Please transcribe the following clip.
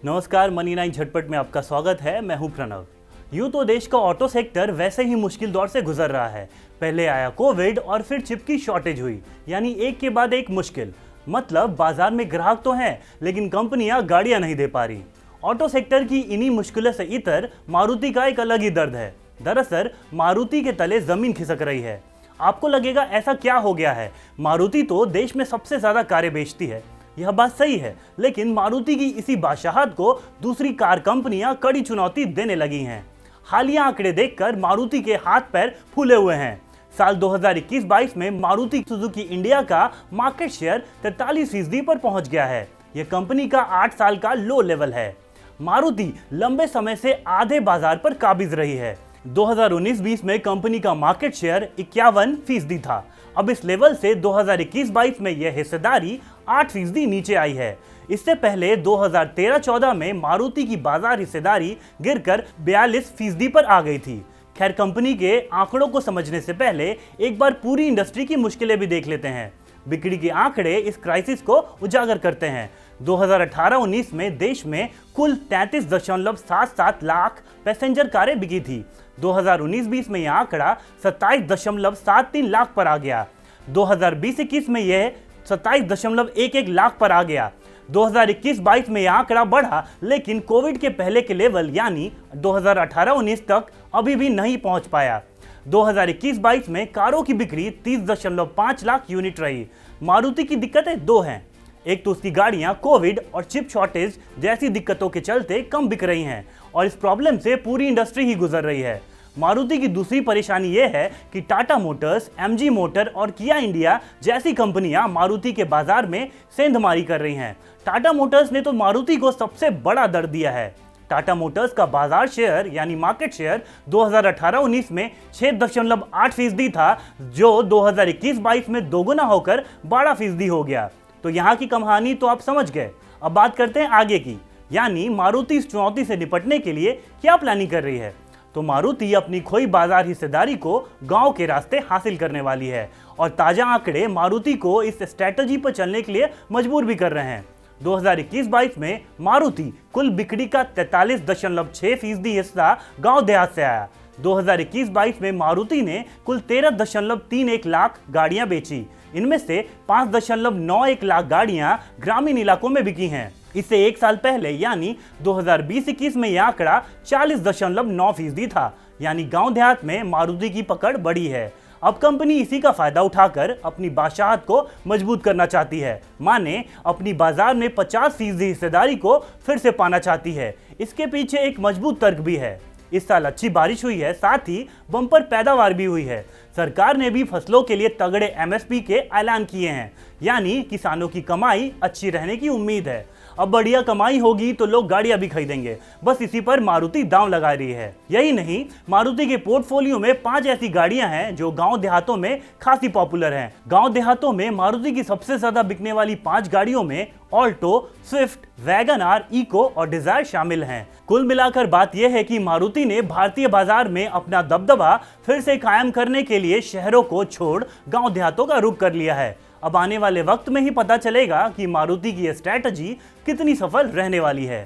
नमस्कार, मनी 9 झटपट में आपका स्वागत है। मैं हूं प्रणव। यूं तो देश का ऑटो सेक्टर वैसे ही मुश्किल दौर से गुजर रहा है। पहले आया कोविड और फिर चिप की शॉर्टेज हुई, यानी एक के बाद एक मुश्किल। मतलब बाजार में ग्राहक तो हैं, लेकिन कंपनियां गाड़ियां नहीं दे पा रही। ऑटो सेक्टर की इन्हीं मुश्किलों से इतर मारुति का एक अलग ही दर्द है। दरअसल मारुति के तले जमीन खिसक रही है। आपको लगेगा ऐसा क्या हो गया है, मारुति तो देश में सबसे ज्यादा कारें बेचती है। यह बात सही है, लेकिन मारुति की इसी बादशाहत को दूसरी कार कंपनियां कड़ी चुनौती देने लगी हैं। हालिया आंकड़े देखकर मारुति के हाथ पैर फूले हुए हैं। साल 2021-22 में मारुति सुजुकी इंडिया का मार्केट शेयर 43% पर पहुंच गया है। यह कंपनी का 8 साल का लो लेवल है। मारुति लंबे समय से आधे बाजार पर काबिज रही है। 2019-20 में कंपनी का मार्केट शेयर 51% था। अब इस लेवल से 2021-22 में यह हिस्सेदारी 8% नीचे आई है। इससे पहले 2013-14 में मारुति की बाजार हिस्सेदारी गिरकर 42% पर आ गई थी। खैर, कंपनी के आंकड़ों को समझने से पहले एक बार पूरी इंडस्ट्री की मुश्किलें भी देख लेते हैं। बिक्री के आंकड़े इस क्राइसिस को उजागर करते हैं। 2018-19 में देश में कुल 33.77 लाख पैसेंजर कारें बिकी थी। 2019-20 में यह आंकड़ा 27.73 लाख पर आ गया। 2020-21 में यह 27.11 लाख पर आ गया। 2021-22 में यह आंकड़ा बढ़ा, लेकिन कोविड के पहले के लेवल यानी 2018-19 तक अभी भी नहीं पहुंच पाया। 2021-22 में कारों की बिक्री 30.5 लाख यूनिट रही। मारुति की दिक्कतें दो हैं। एक तो उसकी गाड़ियां कोविड और चिप शॉर्टेज जैसी दिक्कतों के चलते कम बिक रही हैं, और इस प्रॉब्लम से पूरी इंडस्ट्री ही गुजर रही है। मारुति की दूसरी परेशानी यह है कि टाटा मोटर्स, एमजी मोटर और किया इंडिया जैसी कंपनियां मारुति के बाजार में सेंधमारी कर रही हैं। टाटा मोटर्स ने तो मारुति को सबसे बड़ा दर्द दिया है। टाटा मोटर्स का बाजार शेयर यानी मार्केट शेयर 2018-19 में 6.8% था, जो 2021-22 में दोगुना होकर 12% हो गया। तो यहाँ की कहानी तो आप समझ गए। अब बात करते हैं आगे की, यानी मारुति इस चुनौती से निपटने के लिए क्या प्लानिंग कर रही है। तो मारुति अपनी खोई बाजार हिस्सेदारी को गांव के रास्ते हासिल करने वाली है, और ताजा आंकड़े मारुति को इस स्ट्रैटेजी पर चलने के लिए मजबूर भी कर रहे हैं। 2021-22 में मारुति कुल बिक्री का 43.6% हिस्सा गांव देहात से आया। 2021-22 में मारुति ने कुल 13.31 लाख गाड़ियां बेची। इनमें से 5.91 लाख गाड़ियां ग्रामीण इलाकों में बिकी हैं। इससे एक साल पहले यानी 2020-21 में यह आंकड़ा 40.9% था। यानी गांव देहात में मारुति की पकड़ बढ़ी है। अब कंपनी इसी का फायदा उठाकर अपनी बादशाहत को मजबूत करना चाहती है। माने अपनी बाजार में 50% हिस्सेदारी को फिर से पाना चाहती है। इसके पीछे एक मजबूत तर्क भी है। इस साल अच्छी बारिश हुई है, साथ ही बम्पर पैदावार भी हुई है। सरकार ने भी फसलों के लिए तगड़े एमएसपी के ऐलान किए हैं, यानी किसानों की कमाई अच्छी रहने की उम्मीद है। अब बढ़िया कमाई होगी तो लोग गाड़ियां भी खरीदेंगे। बस इसी पर मारुति दांव लगा रही है। यही नहीं, मारुति के पोर्टफोलियो में 5 ऐसी गाड़ियां हैं जो गांव देहातों में खासी पॉपुलर हैं। गांव देहातों में मारुति की सबसे ज्यादा बिकने वाली 5 गाड़ियों में Alto, Swift, Wagon R, Eeco और डिजायर शामिल हैं। कुल मिलाकर बात यह है कि मारुति ने भारतीय बाजार में अपना दबदबा फिर से कायम करने के लिए शहरों को छोड़ गांव देहातों का रुख कर लिया है। अब आने वाले वक्त में ही पता चलेगा कि मारुति की यह स्ट्रैटेजी कितनी सफल रहने वाली है।